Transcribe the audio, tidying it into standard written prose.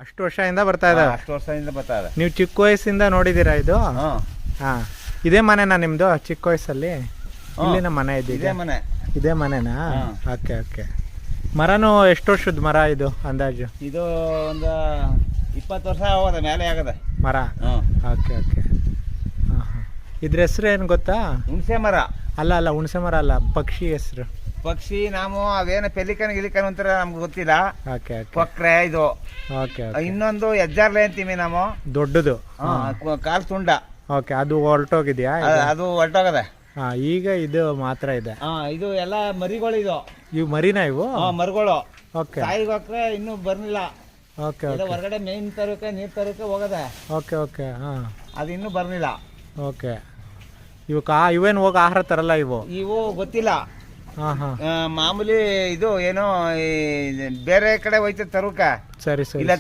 ಅಷ್ಟು ವರ್ಷದಿಂದ ಬರ್ತಾ ಇದ್ದಾವೆ. ಅಷ್ಟು ವರ್ಷದಿಂದ ಬರ್ತಾ ಇದೆ. ನೀವು ಚಿಕ್ಕ ವಯಸ್ಸಿಂದ ನೋಡಿದ್ದೀರಾ ಇದು? ಹಾ, ಇದೇ ಮನೆನಾ ನಿಮ್ದು? ಚಿಕ್ಕ ವಯಸ್ಸಲ್ಲಿ ಇಲ್ಲಿನ ಮನೆ ಇದೇ ಇದೆ? ಮನೆ. ಇದೇ ಮನೆನಾ? Okay okay. ಮರನು ಎಷ್ಟು ವರ್ಷದ ಮರ ಇದು ಅಂದಾಜು? ಇದು ಒಂದು 20 ವರ್ಷ ಹೋಗದ ಮೇಲೆ ಆಗದ ಮರ. Okay okay. ಹಾಂ ಹಾಂ. ಇದ್ರ ಹೆಸರು ಏನು ಗೊತ್ತಾ? ಹುಣಸೆ ಮರ. ಅಲ್ಲ ಅಲ್ಲ, ಹುಣಸೆ ಮರ ಅಲ್ಲ, ಪಕ್ಷಿ ಹೆಸರು. ಪಕ್ಷಿ ನಾವು ಅವೇನು ಪೆಲಿಕನ್ ಗಿಲಿಕನ್ ಅಂತಾರೆ ನಮ್ಗೆ ಗೊತ್ತಿಲ್ಲ. ಓಕೆ ಓಕೆ ಕೊಕ್ರೆ ಇದು. ಓಕೆ. ಇನ್ನೊಂದು ಹೆಜ್ಜಾರ್ಲೆ ಅಂತೀವಿ ನಾವು, ದೊಡ್ಡದು. ಕಾಲ್ ತುಂಡ. ಓಕೆ, ಅದು ಹೊರಟೋಗಿದ್ಯಾ? ಅದು ಹೊರಟೋಗದೆ. ಹಾಂ, ಈಗ ಇದು ಮಾತ್ರ ಇದೆ. ಇದು ಎಲ್ಲ ಮರಿಗಳು. ಇದು ಇವು ಮರಿನಾ ಇವು? ಮರಿಗಳು. ಓಕೆ. ತಾಯಿಗೆ ಹೋಗ್ರೆ ಇನ್ನೂ ಬರ್ಲಿಲ್ಲ. ಓಕೆ ಇದು ಓಕೆ ಹೊರಗಡೆ ಮೇನ್ ತರೋಕೆ ನೀರು ತರೋಕೆ ಹೋಗದೆ. Okay okay. ಹಾಂ, ಅದು ಇನ್ನೂ ಬರ್ಲಿಲ್ಲ. ಓಕೆ. ಇವು ಇವೇನು ಹೋಗಿ ಆಹಾರ ತರಲ್ಲ ಇವು? ಇವು ಗೊತ್ತಿಲ್ಲ. ಹಾಂ ಹಾಂ. ಮಾಮೂಲಿ ಇದು ಏನೋ ಬೇರೆ ಕಡೆ ಹೋಯ್ತದೆ ತರೋಕೆ. ಸರಿ ಸರಿ. ಇಲ್ಲ